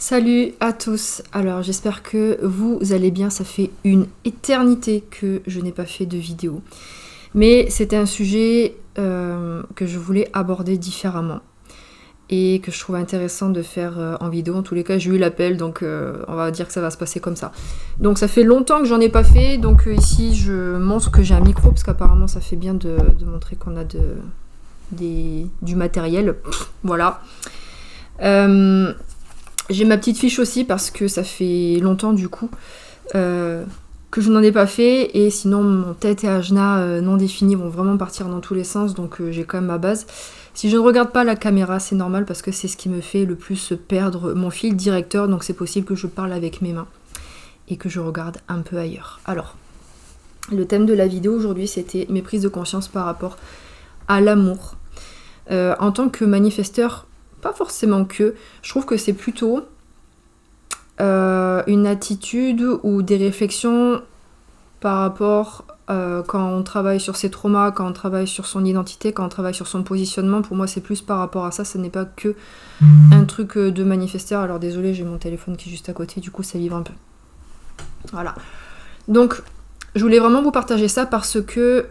Salut à tous, alors j'espère que vous allez bien, ça fait une éternité que je n'ai pas fait de vidéo. Mais c'était un sujet que je voulais aborder différemment et que je trouvais intéressant de faire en vidéo. En tous les cas, j'ai eu l'appel, donc on va dire que ça va se passer comme ça. Donc ça fait longtemps que j'en ai pas fait, donc ici je montre que j'ai un micro, parce qu'apparemment ça fait bien de montrer qu'on a du matériel. Voilà. J'ai ma petite fiche aussi parce que ça fait longtemps du coup que je n'en ai pas fait, et sinon mon tête et ajna non définis vont vraiment partir dans tous les sens, donc j'ai quand même ma base. Si je ne regarde pas la caméra, c'est normal parce que c'est ce qui me fait le plus perdre mon fil directeur, donc c'est possible que je parle avec mes mains et que je regarde un peu ailleurs. Alors, le thème de la vidéo aujourd'hui, c'était mes prises de conscience par rapport à l'amour. En tant que manifesteur, pas forcément que, je trouve que c'est plutôt une attitude ou des réflexions par rapport quand on travaille sur ses traumas, quand on travaille sur son identité, quand on travaille sur son positionnement. Pour moi c'est plus par rapport à ça, ce n'est pas que un truc de manifesteur. Alors désolé, j'ai mon téléphone qui est juste à côté, du coup ça vibre un peu. Voilà. Donc je voulais vraiment vous partager ça parce que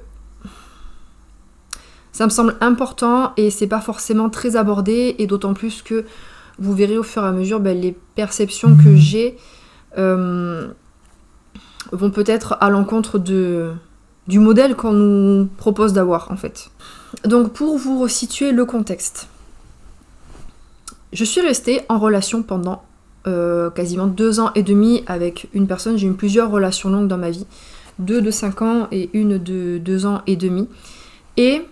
ça me semble important et c'est pas forcément très abordé, et d'autant plus que vous verrez au fur et à mesure les perceptions que j'ai vont peut-être à l'encontre du modèle qu'on nous propose d'avoir en fait. Donc pour vous resituer le contexte, je suis restée en relation pendant quasiment 2 ans et demi avec une personne. J'ai eu plusieurs relations longues dans ma vie, 2 de 5 ans et une de 2 ans et demi, et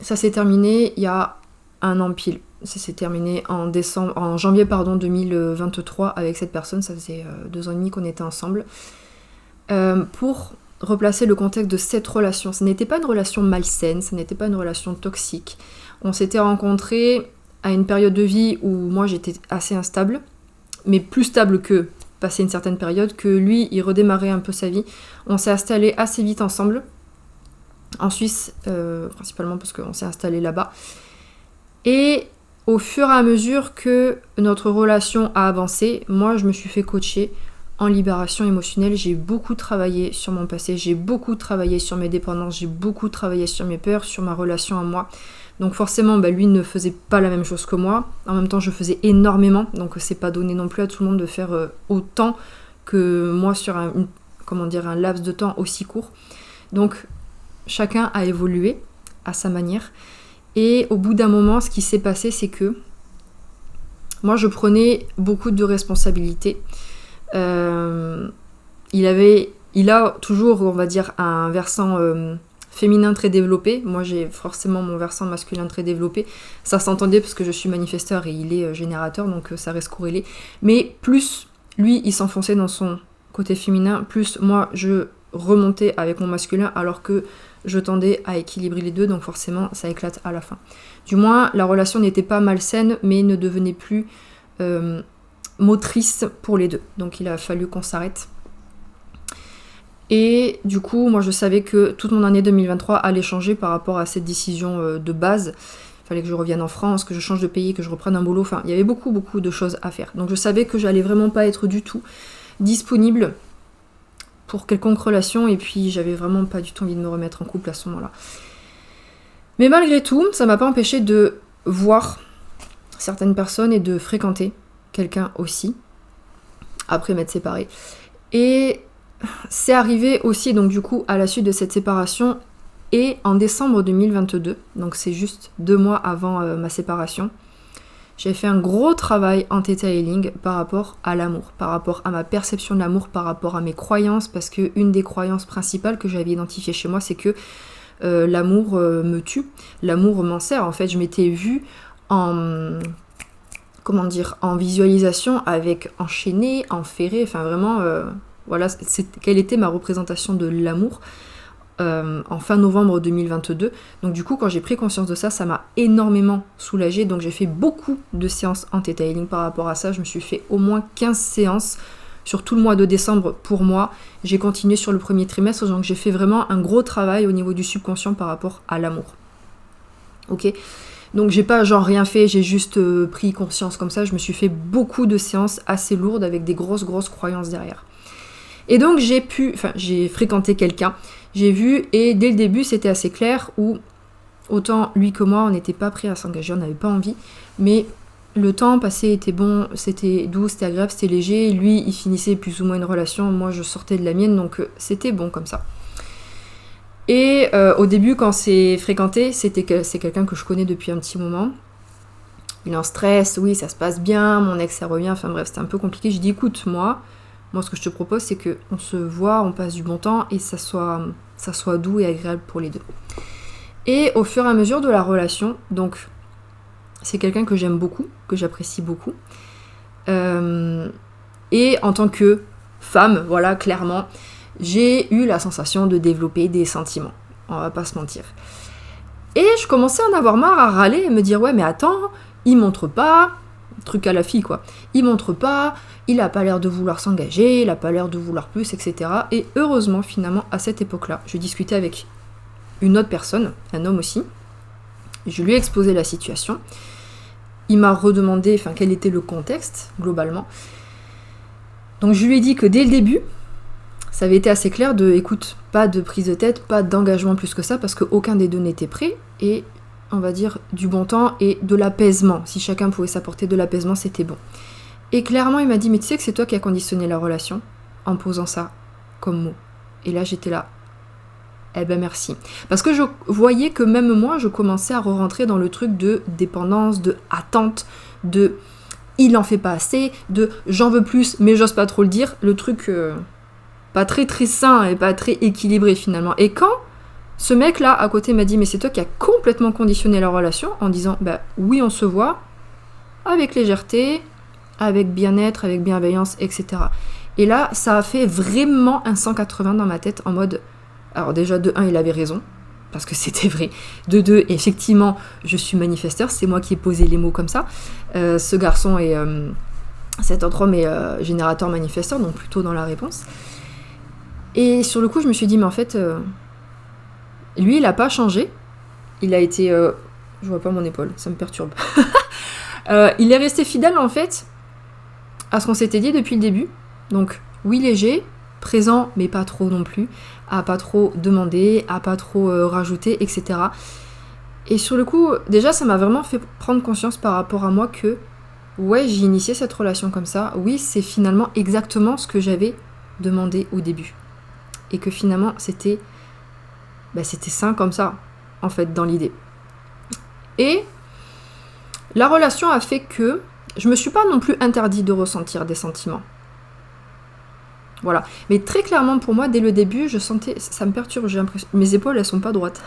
ça s'est terminé il y a un an pile. Ça s'est terminé en janvier 2023 avec cette personne. Ça faisait 2 ans et demi qu'on était ensemble. Pour replacer le contexte de cette relation, ce n'était pas une relation malsaine, ce n'était pas une relation toxique. On s'était rencontrés à une période de vie où moi j'étais assez instable, mais plus stable que passé une certaine période, que lui il redémarrait un peu sa vie. On s'est installés assez vite ensemble, en Suisse, principalement parce qu'on s'est installé là-bas. Et au fur et à mesure que notre relation a avancé, moi je me suis fait coacher en libération émotionnelle. J'ai beaucoup travaillé sur mon passé, j'ai beaucoup travaillé sur mes dépendances, j'ai beaucoup travaillé sur mes peurs, sur ma relation à moi. Donc forcément, lui ne faisait pas la même chose que moi. En même temps, je faisais énormément, donc c'est pas donné non plus à tout le monde de faire autant que moi sur un laps de temps aussi court. Donc chacun a évolué à sa manière. Et au bout d'un moment, ce qui s'est passé, c'est que moi, je prenais beaucoup de responsabilités. Il a toujours, on va dire, un versant féminin très développé. Moi, j'ai forcément mon versant masculin très développé. Ça s'entendait parce que je suis manifesteur et il est générateur, donc ça reste corrélé. Mais plus lui, il s'enfonçait dans son côté féminin, plus moi, je remontais avec mon masculin, alors que je tendais à équilibrer les deux, donc forcément ça éclate à la fin. Du moins la relation n'était pas malsaine, mais ne devenait plus motrice pour les deux, donc il a fallu qu'on s'arrête. Et du coup moi je savais que toute mon année 2023 allait changer par rapport à cette décision de base. Il fallait que je revienne en France, que je change de pays, que je reprenne un boulot, enfin il y avait beaucoup de choses à faire. Donc je savais que j'allais vraiment pas être du tout disponible pour quelconque relation, et puis j'avais vraiment pas du tout envie de me remettre en couple à ce moment-là. Mais malgré tout, ça m'a pas empêché de voir certaines personnes et de fréquenter quelqu'un aussi, après m'être séparée. Et c'est arrivé aussi, donc du coup, à la suite de cette séparation, et en décembre 2022, donc c'est juste 2 mois avant ma séparation, j'ai fait un gros travail en Theta Healing par rapport à l'amour, par rapport à ma perception de l'amour, par rapport à mes croyances, parce que une des croyances principales que j'avais identifiées chez moi, c'est que l'amour me tue, l'amour m'enserre. En fait, je m'étais vue en visualisation avec enchaîné, enferré, enfin vraiment, voilà, quelle était ma représentation de l'amour en fin novembre 2022. Donc du coup, quand j'ai pris conscience de ça, ça m'a énormément soulagée. Donc j'ai fait beaucoup de séances en Theta Healing par rapport à ça. Je me suis fait au moins 15 séances sur tout le mois de décembre pour moi. J'ai continué sur le premier trimestre, donc j'ai fait vraiment un gros travail au niveau du subconscient par rapport à l'amour. Ok. Donc j'ai pas genre rien fait, j'ai juste pris conscience comme ça, je me suis fait beaucoup de séances assez lourdes avec des grosses croyances derrière. Et donc j'ai fréquenté quelqu'un, j'ai vu, et dès le début c'était assez clair, où autant lui que moi on n'était pas prêts à s'engager, on n'avait pas envie, mais le temps passé était bon, c'était doux, c'était agréable, c'était léger, lui il finissait plus ou moins une relation, moi je sortais de la mienne, donc c'était bon comme ça. Et au début, quand c'est fréquenté, c'est quelqu'un que je connais depuis un petit moment. Il est en stress, oui, ça se passe bien, mon ex, ça revient, enfin bref, c'était un peu compliqué. J'ai dit, écoute, moi, ce que je te propose, c'est qu'on se voit, on passe du bon temps, et ça soit doux et agréable pour les deux. Et au fur et à mesure de la relation, donc, c'est quelqu'un que j'aime beaucoup, que j'apprécie beaucoup. Et en tant que femme, voilà, clairement, j'ai eu la sensation de développer des sentiments. On va pas se mentir. Et je commençais à en avoir marre, à râler et me dire, ouais mais attends, il montre pas, truc à la fille quoi, il montre pas, il a pas l'air de vouloir s'engager, il a pas l'air de vouloir plus, etc. Et heureusement, finalement, à cette époque-là, je discutais avec une autre personne, un homme aussi, je lui ai exposé la situation, il m'a redemandé quel était le contexte, globalement. Donc je lui ai dit que dès le début, ça avait été assez clair écoute, pas de prise de tête, pas d'engagement plus que ça, parce qu'aucun des deux n'était prêt, et on va dire du bon temps et de l'apaisement. Si chacun pouvait s'apporter de l'apaisement, c'était bon. Et clairement, il m'a dit, mais tu sais que c'est toi qui as conditionné la relation, en posant ça comme mot. Et là, j'étais là, eh ben merci. Parce que je voyais que même moi, je commençais à re-rentrer dans le truc de dépendance, de attente, de il en fait pas assez, de j'en veux plus, mais j'ose pas trop le dire, le truc... pas très sain et pas très équilibré finalement. Et quand ce mec là à côté m'a dit mais c'est toi qui as complètement conditionné la relation en disant bah oui on se voit avec légèreté, avec bien-être, avec bienveillance, etc. Et là ça a fait vraiment un 180 dans ma tête en mode alors déjà de 1 il avait raison parce que c'était vrai, de 2 effectivement je suis manifesteur, c'est moi qui ai posé les mots comme ça, ce garçon est cet autre homme est générateur manifesteur donc plutôt dans la réponse. Et sur le coup, je me suis dit, mais en fait, lui, il a pas changé. Il a été... je vois pas mon épaule, ça me perturbe. Il est resté fidèle, en fait, à ce qu'on s'était dit depuis le début. Donc, oui, léger, présent, mais pas trop non plus. À pas trop demander, à pas trop rajouter, etc. Et sur le coup, déjà, ça m'a vraiment fait prendre conscience par rapport à moi que, ouais, j'ai initié cette relation comme ça. Oui, c'est finalement exactement ce que j'avais demandé au début. Et que finalement c'était sain comme ça en fait dans l'idée. Et la relation a fait que je me suis pas non plus interdit de ressentir des sentiments. Voilà. Mais très clairement pour moi dès le début je sentais, ça me perturbe, j'ai l'impression, mes épaules elles sont pas droites.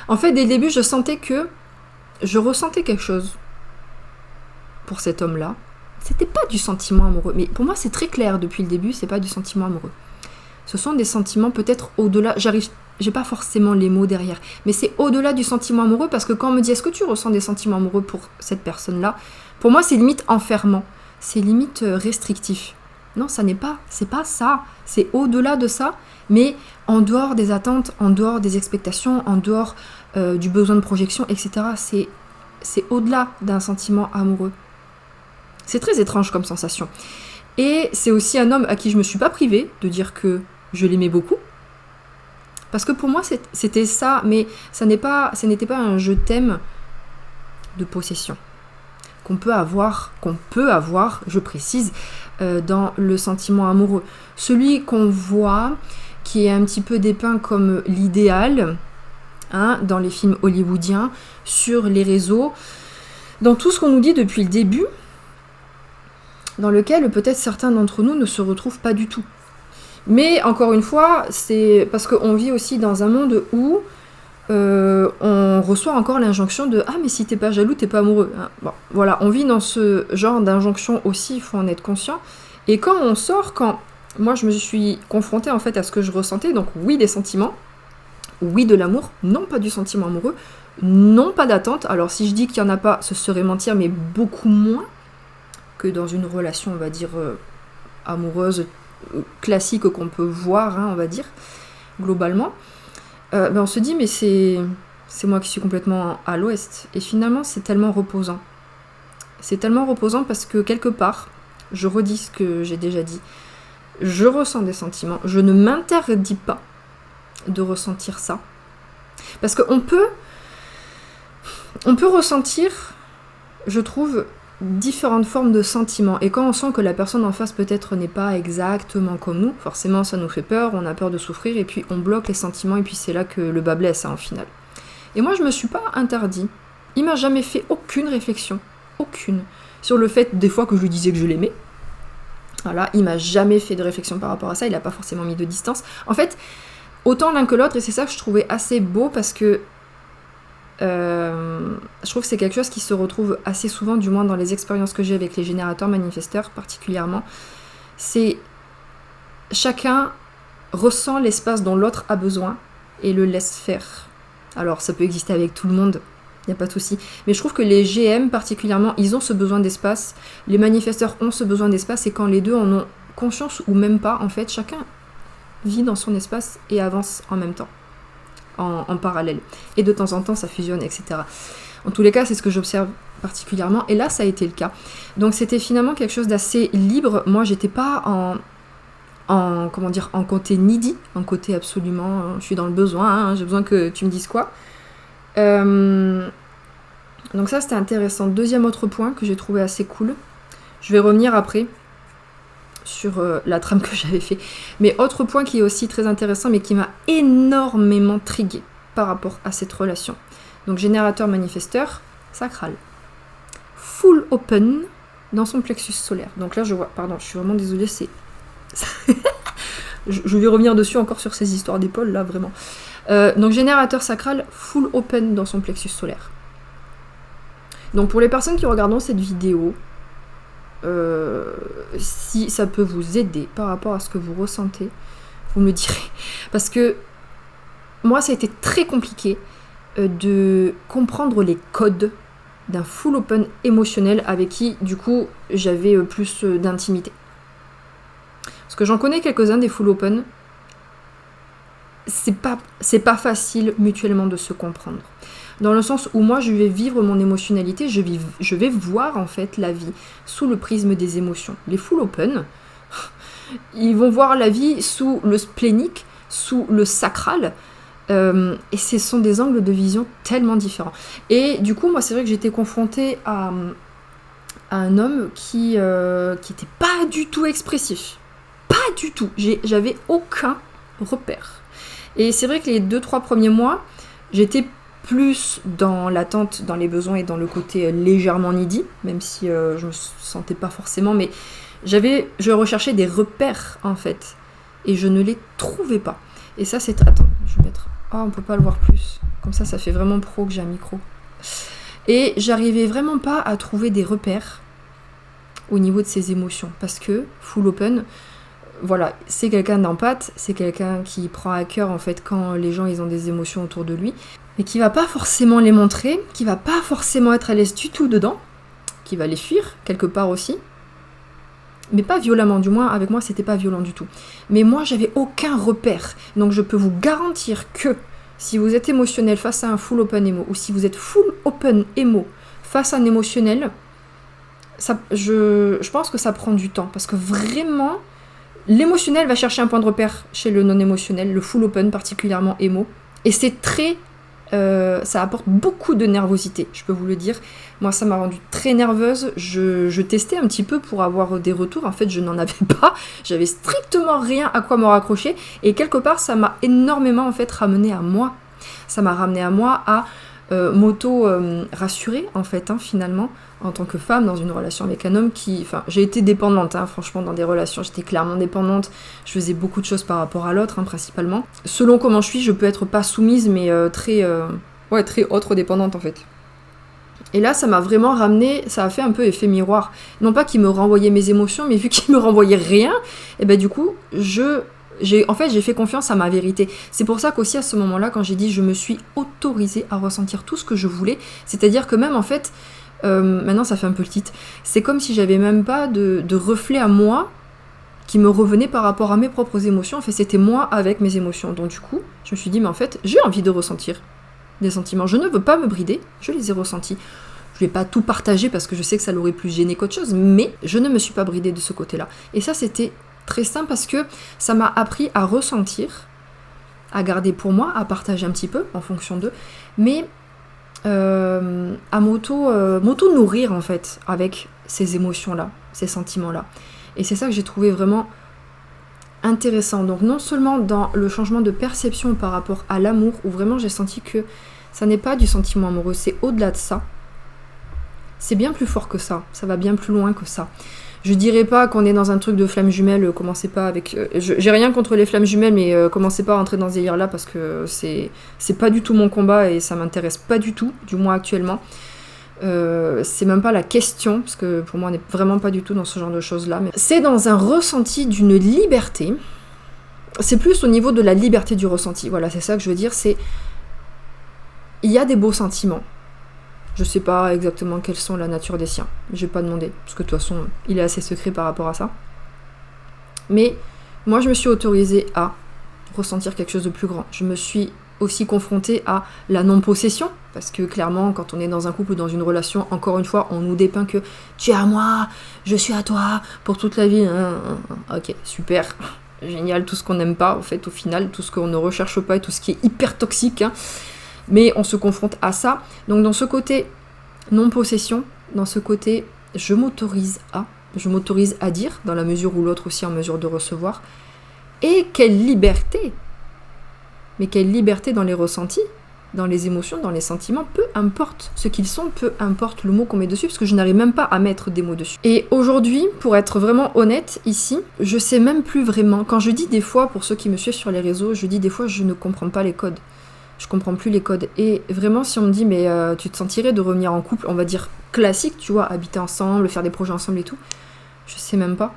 En fait dès le début je sentais que je ressentais quelque chose pour cet homme là. C'était pas du sentiment amoureux, mais pour moi c'est très clair depuis le début, c'est pas du sentiment amoureux. Ce sont des sentiments peut-être au-delà, j'ai pas forcément les mots derrière, mais c'est au-delà du sentiment amoureux parce que quand on me dit est-ce que tu ressens des sentiments amoureux pour cette personne-là, pour moi c'est limite enfermant, c'est limite restrictif. Non, c'est pas ça, c'est au-delà de ça, mais en dehors des attentes, en dehors des expectations, en dehors du besoin de projection, etc. C'est au-delà d'un sentiment amoureux. C'est très étrange comme sensation. Et c'est aussi un homme à qui je me suis pas privée de dire que je l'aimais beaucoup. Parce que pour moi, c'était ça, mais ce n'était pas un je t'aime de possession. Qu'on peut avoir, je précise, dans le sentiment amoureux. Celui qu'on voit, qui est un petit peu dépeint comme l'idéal, dans les films hollywoodiens, sur les réseaux, dans tout ce qu'on nous dit depuis le début, dans lequel peut-être certains d'entre nous ne se retrouvent pas du tout. Mais encore une fois, c'est parce qu'on vit aussi dans un monde où on reçoit encore l'injonction de « Ah mais si t'es pas jaloux, t'es pas amoureux ». Bon, voilà, on vit dans ce genre d'injonction aussi, il faut en être conscient. Et quand on sort, moi je me suis confrontée en fait à ce que je ressentais, donc oui des sentiments, oui de l'amour, non pas du sentiment amoureux, non pas d'attente. Alors si je dis qu'il n'y en a pas, ce serait mentir, mais beaucoup moins que dans une relation, on va dire, amoureuse, classique qu'on peut voir, on va dire, globalement. On se dit, mais c'est c'est moi qui suis complètement à l'ouest. Et finalement, c'est tellement reposant. C'est tellement reposant parce que quelque part, je redis ce que j'ai déjà dit, je ressens des sentiments, je ne m'interdis pas de ressentir ça. Parce qu'on peut ressentir, je trouve, différentes formes de sentiments. Et quand on sent que la personne en face peut-être n'est pas exactement comme nous, forcément ça nous fait peur, on a peur de souffrir, et puis on bloque les sentiments, et puis c'est là que le bas blesse, hein, au final. Et moi je me suis pas interdit, il m'a jamais fait aucune réflexion, aucune, sur le fait des fois que je lui disais que je l'aimais. Voilà, il m'a jamais fait de réflexion par rapport à ça, il a pas forcément mis de distance. En fait, autant l'un que l'autre, et c'est ça que je trouvais assez beau, parce que je trouve que c'est quelque chose qui se retrouve assez souvent, du moins dans les expériences que j'ai avec les générateurs manifesteurs particulièrement, c'est chacun ressent l'espace dont l'autre a besoin et le laisse faire. Alors ça peut exister avec tout le monde, il n'y a pas de souci, mais je trouve que les GM particulièrement, ils ont ce besoin d'espace, les manifesteurs ont ce besoin d'espace, et quand les deux en ont conscience ou même pas, en fait, chacun vit dans son espace et avance en même temps. En parallèle. Et de temps en temps, ça fusionne, etc. En tous les cas, c'est ce que j'observe particulièrement. Et là, ça a été le cas. Donc, c'était finalement quelque chose d'assez libre. Moi, j'étais pas en côté needy, en côté absolument, je suis dans le besoin, hein, j'ai besoin que tu me dises quoi. Donc ça, c'était intéressant. Deuxième autre point que j'ai trouvé assez cool. Je vais revenir après sur la trame que j'avais fait. Mais autre point qui est aussi très intéressant, mais qui m'a énormément trigué par rapport à cette relation. Donc générateur manifesteur, sacral. Full open dans son plexus solaire. Donc là je vois, pardon, je suis vraiment désolée, c'est... je vais revenir dessus encore sur ces histoires d'épaule là, vraiment. Donc générateur sacral, full open dans son plexus solaire. Donc pour les personnes qui regarderont cette vidéo, si ça peut vous aider par rapport à ce que vous ressentez, vous me le direz. Parce que moi, ça a été très compliqué de comprendre les codes d'un full open émotionnel avec qui, du coup, j'avais plus d'intimité. Parce que j'en connais quelques-uns des full open, c'est pas facile mutuellement de se comprendre. Dans le sens où moi je vais vivre mon émotionnalité, je vais voir en fait la vie sous le prisme des émotions. Les full open, ils vont voir la vie sous le splénique, sous le sacral, et ce sont des angles de vision tellement différents. Et du coup, moi c'est vrai que j'étais confrontée à un homme qui était pas du tout expressif. Pas du tout. J'avais aucun repère. Et c'est vrai que les 2-3 premiers mois, j'étais plus dans l'attente, dans les besoins et dans le côté légèrement needy, même si je me sentais pas forcément, mais je recherchais des repères en fait, et je ne les trouvais pas. Et ça c'est... Attends, je vais mettre... Oh, on peut pas le voir plus. Comme ça fait vraiment pro que j'ai un micro. Et j'arrivais vraiment pas à trouver des repères au niveau de ses émotions, parce que full open... Voilà, c'est quelqu'un d'empathe, c'est quelqu'un qui prend à cœur en fait quand les gens ils ont des émotions autour de lui, mais qui va pas forcément les montrer, qui va pas forcément être à l'aise du tout dedans, qui va les fuir quelque part aussi, mais pas violemment, du moins avec moi c'était pas violent du tout. Mais moi j'avais aucun repère, donc je peux vous garantir que si vous êtes émotionnel face à un full open emo, ou si vous êtes full open emo face à un émotionnel, je pense que ça prend du temps, parce que vraiment... L'émotionnel va chercher un point de repère chez le non-émotionnel, le full open particulièrement émo. Et c'est très... ça apporte beaucoup de nervosité, je peux vous le dire. Moi, ça m'a rendue très nerveuse. Je testais un petit peu pour avoir des retours. En fait, je n'en avais pas. J'avais strictement rien à quoi me raccrocher. Et quelque part, ça m'a énormément en fait ramené à moi. Ça m'a ramené à moi à m'auto-rassurer en fait, finalement, en tant que femme dans une relation avec un homme qui... Enfin, j'ai été dépendante, franchement, dans des relations, j'étais clairement dépendante, je faisais beaucoup de choses par rapport à l'autre, principalement. Selon comment je suis, je peux être pas soumise, mais très autre dépendante, en fait. Et là, ça m'a vraiment ramené, ça a fait un peu effet miroir. Non pas qu'il me renvoyait mes émotions, mais vu qu'il me renvoyait rien, et ben du coup, j'ai fait confiance à ma vérité. C'est pour ça qu'aussi à ce moment-là, quand j'ai dit je me suis autorisée à ressentir tout ce que je voulais, c'est-à-dire que même en fait, maintenant ça fait un peu le titre, c'est comme si j'avais même pas de reflet à moi qui me revenait par rapport à mes propres émotions. En fait, c'était moi avec mes émotions. Donc du coup, je me suis dit, mais en fait, j'ai envie de ressentir. des sentiments. Je ne veux pas me brider, je les ai ressentis. Je ne vais pas tout partager parce que je sais que ça l'aurait plus gêné qu'autre chose, mais je ne me suis pas bridée de ce côté-là. Et ça, c'était très simple parce que ça m'a appris à ressentir, à garder pour moi, à partager un petit peu en fonction d'eux, mais à m'auto-nourrir en fait avec ces émotions-là, ces sentiments-là. Et c'est ça que j'ai trouvé vraiment intéressant. Donc non seulement dans le changement de perception par rapport à l'amour, où vraiment j'ai senti que ça n'est pas du sentiment amoureux, c'est au-delà de ça. C'est bien plus fort que ça va bien plus loin que ça. Je dirais pas qu'on est dans un truc de flammes jumelles, commencez pas avec... j'ai rien contre les flammes jumelles, mais commencez pas à rentrer dans ce délire-là, parce que c'est pas du tout mon combat, et ça m'intéresse pas du tout, du moins actuellement. C'est même pas la question, parce que pour moi on n'est vraiment pas du tout dans ce genre de choses-là. Mais c'est dans un ressenti d'une liberté, c'est plus au niveau de la liberté du ressenti, voilà, c'est ça que je veux dire, c'est... Il y a des beaux sentiments. Je sais pas exactement quelles sont la nature des siens. J'ai pas demandé, parce que de toute façon, il est assez secret par rapport à ça. Mais moi, je me suis autorisée à ressentir quelque chose de plus grand. Je me suis aussi confrontée à la non-possession, parce que clairement, quand on est dans un couple ou dans une relation, encore une fois, on nous dépeint que tu es à moi, je suis à toi, pour toute la vie. Ok, super, génial, tout ce qu'on n'aime pas, en fait, au final, tout ce qu'on ne recherche pas et tout ce qui est hyper toxique, hein. Mais on se confronte à ça. Donc dans ce côté non-possession, dans ce côté je m'autorise à dire, dans la mesure où l'autre aussi est en mesure de recevoir. Et quelle liberté! Mais quelle liberté dans les ressentis, dans les émotions, dans les sentiments, peu importe ce qu'ils sont, peu importe le mot qu'on met dessus, parce que je n'arrive même pas à mettre des mots dessus. Et aujourd'hui, pour être vraiment honnête ici, je sais même plus vraiment, quand je dis des fois, pour ceux qui me suivent sur les réseaux, je dis des fois je ne comprends pas les codes. Je comprends plus les codes. Et vraiment, si on me dit, mais tu te sentirais de revenir en couple, on va dire classique, tu vois, habiter ensemble, faire des projets ensemble et tout, je sais même pas.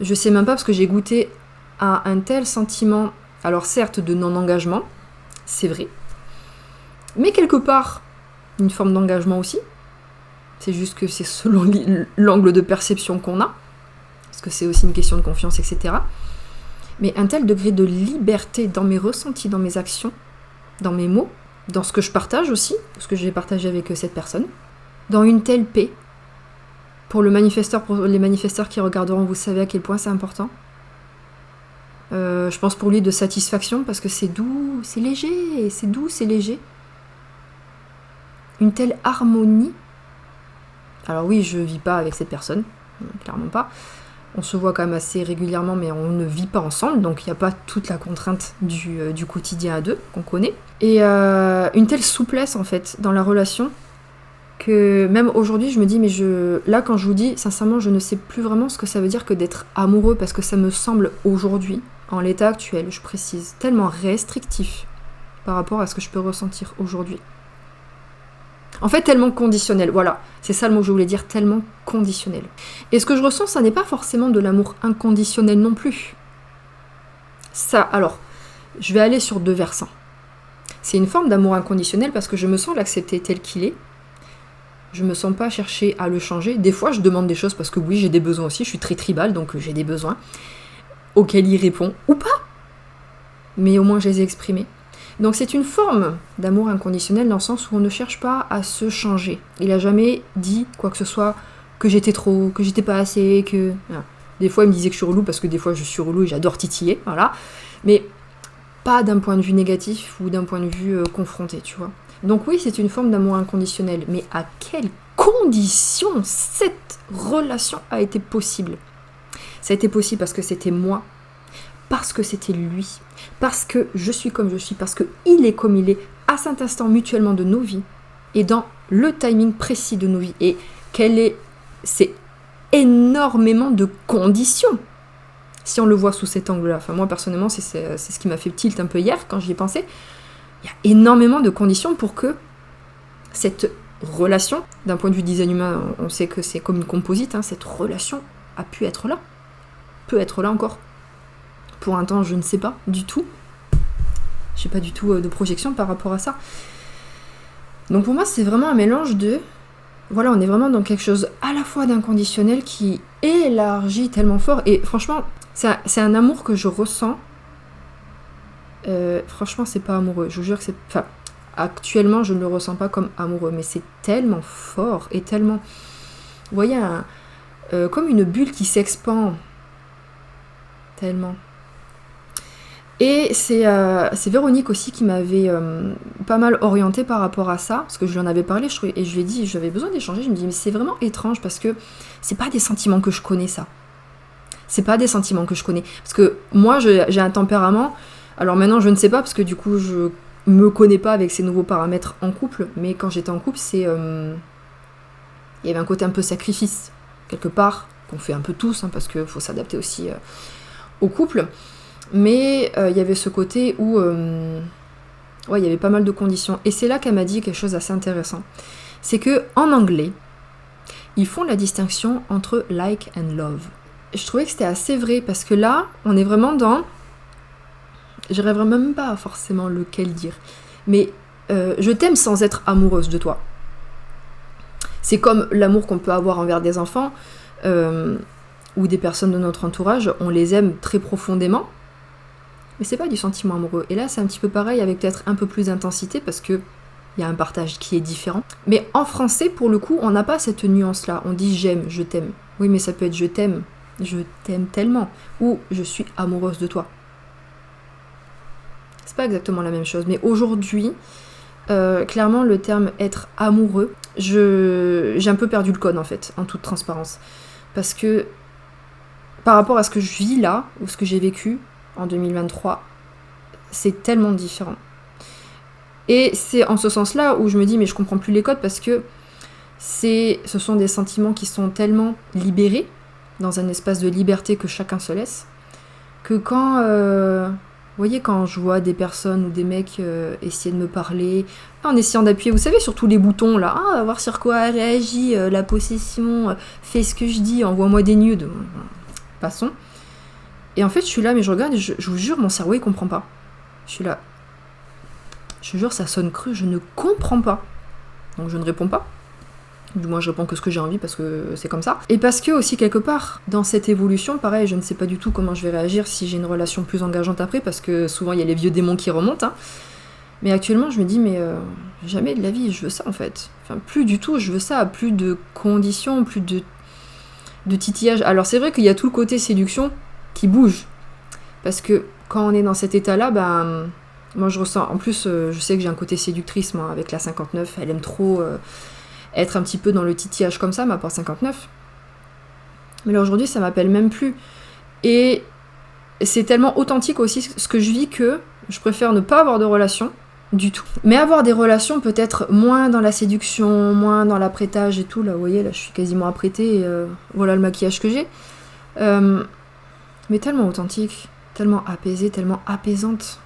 Je sais même pas parce que j'ai goûté à un tel sentiment, alors certes de non-engagement, c'est vrai, mais quelque part, une forme d'engagement aussi. C'est juste que c'est selon l'angle de perception qu'on a, parce que c'est aussi une question de confiance, etc. Mais un tel degré de liberté dans mes ressentis, dans mes actions, dans mes mots, dans ce que je partage aussi, ce que j'ai partagé avec cette personne, dans une telle paix. Pour les manifesteurs qui regarderont, vous savez à quel point c'est important. Je pense pour lui de satisfaction, parce que c'est doux, c'est léger, c'est doux, c'est léger. Une telle harmonie. Alors oui, je vis pas avec cette personne, clairement pas. On se voit quand même assez régulièrement, mais on ne vit pas ensemble, donc il n'y a pas toute la contrainte du quotidien à deux qu'on connaît. Et une telle souplesse en fait dans la relation que même aujourd'hui je me dis, mais là quand je vous dis sincèrement, je ne sais plus vraiment ce que ça veut dire que d'être amoureux, parce que ça me semble aujourd'hui, en l'état actuel, je précise, tellement restrictif par rapport à ce que je peux ressentir aujourd'hui. En fait, tellement conditionnel, voilà, c'est ça le mot que je voulais dire, tellement conditionnel. Et ce que je ressens, ça n'est pas forcément de l'amour inconditionnel non plus. Ça, alors, je vais aller sur deux versants. C'est une forme d'amour inconditionnel parce que je me sens l'accepter tel qu'il est. Je me sens pas chercher à le changer. Des fois, je demande des choses parce que oui, j'ai des besoins aussi, je suis très tribale, donc j'ai des besoins auxquels il répond, ou pas. Mais au moins, je les ai exprimés. Donc c'est une forme d'amour inconditionnel dans le sens où on ne cherche pas à se changer. Il a jamais dit quoi que ce soit, que j'étais trop, que j'étais pas assez, que... Voilà. Des fois il me disait que je suis relou parce que des fois je suis relou et j'adore titiller, voilà. Mais pas d'un point de vue négatif ou d'un point de vue confronté, tu vois. Donc oui, c'est une forme d'amour inconditionnel, mais à quelles conditions cette relation a été possible? Ça a été possible parce que c'était moi, parce que c'était lui, parce que je suis comme je suis, parce qu'il est comme il est, à cet instant mutuellement de nos vies, et dans le timing précis de nos vies. Et c'est énormément de conditions, si on le voit sous cet angle-là. Enfin, moi, personnellement, c'est ce qui m'a fait tilt un peu hier, quand j'y ai pensé. Il y a énormément de conditions pour que cette relation, d'un point de vue design humain, on sait que c'est comme une composite, hein, cette relation a pu être là, peut être là encore. Pour un temps, je ne sais pas du tout. J'ai pas du tout de projection par rapport à ça. Donc pour moi, c'est vraiment un mélange de... Voilà, on est vraiment dans quelque chose à la fois d'inconditionnel qui élargit tellement fort. Et franchement, c'est un amour que je ressens. Franchement, c'est pas amoureux. Je vous jure que c'est... Enfin, actuellement, je ne le ressens pas comme amoureux, mais c'est tellement fort et tellement... Vous voyez, comme une bulle qui s'expand. Tellement. Et c'est Véronique aussi qui m'avait pas mal orientée par rapport à ça, parce que je lui en avais parlé, et je lui ai dit, j'avais besoin d'échanger, je me dis, mais c'est vraiment étrange, parce que c'est pas des sentiments que je connais, ça. C'est pas des sentiments que je connais. Parce que moi, j'ai un tempérament, alors maintenant, je ne sais pas, parce que du coup, je me connais pas avec ces nouveaux paramètres en couple, mais quand j'étais en couple, il y avait un côté un peu sacrifice, quelque part, qu'on fait un peu tous, hein, parce qu'il faut s'adapter aussi au couple. Mais il y avait ce côté où il y avait pas mal de conditions. Et c'est là qu'elle m'a dit quelque chose d'assez intéressant. C'est que en anglais, ils font la distinction entre like and love. Je trouvais que c'était assez vrai, parce que là, on est vraiment dans... Je rêverais même pas forcément lequel dire. Mais je t'aime sans être amoureuse de toi. C'est comme l'amour qu'on peut avoir envers des enfants ou des personnes de notre entourage. On les aime très profondément. Mais c'est pas du sentiment amoureux. Et là, c'est un petit peu pareil, avec peut-être un peu plus d'intensité, parce que il y a un partage qui est différent. Mais en français, pour le coup, on n'a pas cette nuance-là. On dit j'aime, je t'aime. Oui, mais ça peut être je t'aime tellement, ou je suis amoureuse de toi. C'est pas exactement la même chose. Mais aujourd'hui, clairement, le terme être amoureux, j'ai un peu perdu le code, en fait, en toute transparence. Parce que, par rapport à ce que je vis là, ou ce que j'ai vécu en 2023, c'est tellement différent. Et c'est en ce sens-là où je me dis, mais je comprends plus les codes, parce que ce sont des sentiments qui sont tellement libérés, dans un espace de liberté que chacun se laisse, que quand... vous voyez, quand je vois des personnes ou des mecs essayer de me parler, en essayant d'appuyer, vous savez, sur tous les boutons, là, voir sur quoi elle réagit, la possession, fais ce que je dis, envoie-moi des nudes, passons. Et en fait, je suis là, mais je regarde, et je vous jure, mon cerveau, il comprend pas. Je suis là. Je vous jure, ça sonne cru, je ne comprends pas. Donc je ne réponds pas. Du moins, je réponds que ce que j'ai envie, parce que c'est comme ça. Et parce que, aussi, quelque part, dans cette évolution, pareil, je ne sais pas du tout comment je vais réagir si j'ai une relation plus engageante après, parce que souvent, il y a les vieux démons qui remontent. Hein. Mais actuellement, je me dis, mais jamais de la vie, je veux ça, en fait. Enfin, plus du tout, je veux ça. Plus de conditions, plus de titillage. Alors, c'est vrai qu'il y a tout le côté séduction qui bouge. Parce que quand on est dans cet état-là, moi je ressens... En plus, je sais que j'ai un côté séductrice, moi, avec la 59. Elle aime trop être un petit peu dans le titillage comme ça, ma porte 59. Mais là, aujourd'hui, ça m'appelle même plus. Et c'est tellement authentique aussi ce que je vis que je préfère ne pas avoir de relation du tout. Mais avoir des relations peut-être moins dans la séduction, moins dans l'apprêtage et tout. Là, vous voyez, là, je suis quasiment apprêtée. Et, voilà le maquillage que j'ai. Mais tellement authentique, tellement apaisée, tellement apaisante,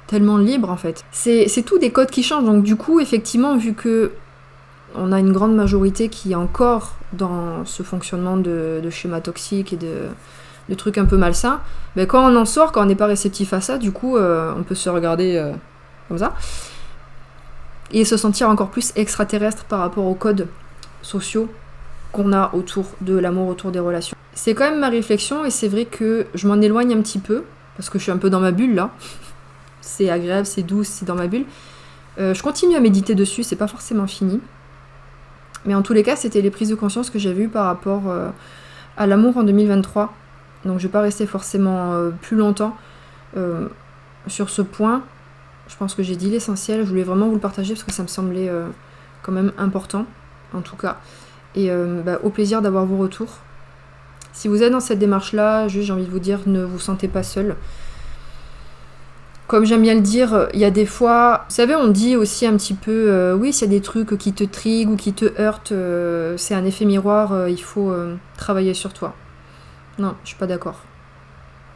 tellement libre en fait. C'est tout des codes qui changent, donc du coup, effectivement, vu que on a une grande majorité qui est encore dans ce fonctionnement de schéma toxique et de trucs un peu malsains, quand on en sort, quand on n'est pas réceptif à ça, du coup, on peut se regarder comme ça, et se sentir encore plus extraterrestre par rapport aux codes sociaux qu'on a autour de l'amour, autour des relations. C'est quand même ma réflexion, et c'est vrai que je m'en éloigne un petit peu, parce que je suis un peu dans ma bulle là. C'est agréable, c'est doux, c'est dans ma bulle. Je continue à méditer dessus, c'est pas forcément fini. Mais en tous les cas, c'était les prises de conscience que j'avais eues par rapport à l'amour en 2023. Donc je vais pas rester forcément plus longtemps sur ce point. Je pense que j'ai dit l'essentiel, je voulais vraiment vous le partager parce que ça me semblait quand même important, en tout cas. Et au plaisir d'avoir vos retours. Si vous êtes dans cette démarche-là, juste j'ai envie de vous dire, ne vous sentez pas seul. Comme j'aime bien le dire, il y a des fois... Vous savez, on dit aussi un petit peu, oui, s'il y a des trucs qui te triguent ou qui te heurtent, c'est un effet miroir, il faut travailler sur toi. Non, je suis pas d'accord.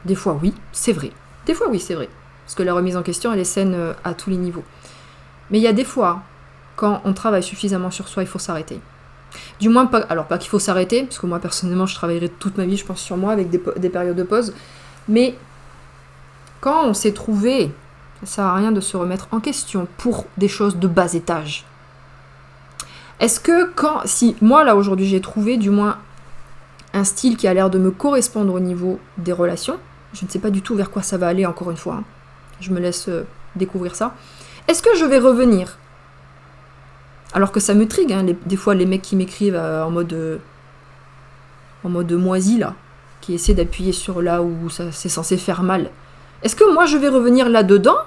Des fois, oui, c'est vrai. Des fois, oui, c'est vrai. Parce que la remise en question, elle est saine à tous les niveaux. Mais il y a des fois, quand on travaille suffisamment sur soi, il faut s'arrêter. Du moins, pas qu'il faut s'arrêter, parce que moi, personnellement, je travaillerai toute ma vie, je pense, sur moi, avec des périodes de pause. Mais quand on s'est trouvé, ça sert à rien de se remettre en question pour des choses de bas étage. Est-ce que si moi, là, aujourd'hui, j'ai trouvé, du moins, un style qui a l'air de me correspondre au niveau des relations, je ne sais pas du tout vers quoi ça va aller, encore une fois. Hein. Je me laisse découvrir ça. Est-ce que je vais revenir? Alors que ça me trigue, hein, des fois les mecs qui m'écrivent en mode moisi là, qui essaient d'appuyer sur là où ça c'est censé faire mal. Est-ce que moi je vais revenir là-dedans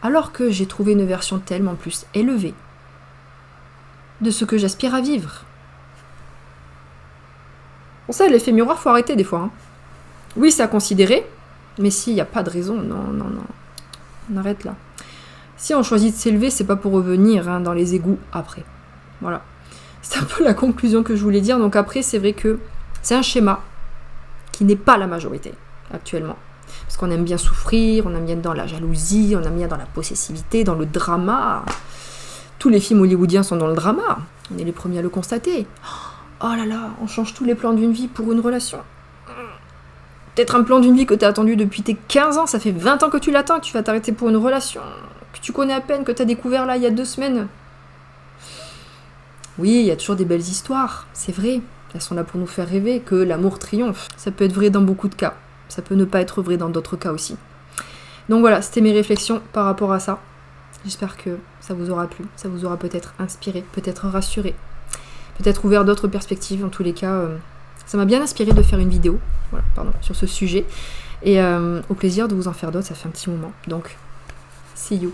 alors que j'ai trouvé une version tellement plus élevée de ce que j'aspire à vivre? Pour ça, l'effet miroir, faut arrêter des fois. Hein. Oui, c'est à considérer, mais s'il n'y a pas de raison, non. On arrête là. Si on choisit de s'élever, c'est pas pour revenir hein, dans les égouts après. Voilà. C'est un peu la conclusion que je voulais dire. Donc après, c'est vrai que c'est un schéma qui n'est pas la majorité actuellement. Parce qu'on aime bien souffrir, on aime bien dans la jalousie, on aime bien dans la possessivité, dans le drama. Tous les films hollywoodiens sont dans le drama. On est les premiers à le constater. Oh là là, on change tous les plans d'une vie pour une relation. Peut-être un plan d'une vie que tu as attendu depuis tes 15 ans, ça fait 20 ans que tu l'attends, tu vas t'arrêter pour une relation que tu connais à peine, que tu as découvert là il y a 2 semaines. Oui, il y a toujours des belles histoires, c'est vrai. Elles sont là pour nous faire rêver que l'amour triomphe. Ça peut être vrai dans beaucoup de cas. Ça peut ne pas être vrai dans d'autres cas aussi. Donc voilà, c'était mes réflexions par rapport à ça. J'espère que ça vous aura plu, ça vous aura peut-être inspiré, peut-être rassuré, peut-être ouvert d'autres perspectives. En tous les cas, ça m'a bien inspiré de faire une vidéo sur ce sujet. Et au plaisir de vous en faire d'autres, ça fait un petit moment. Donc, see you.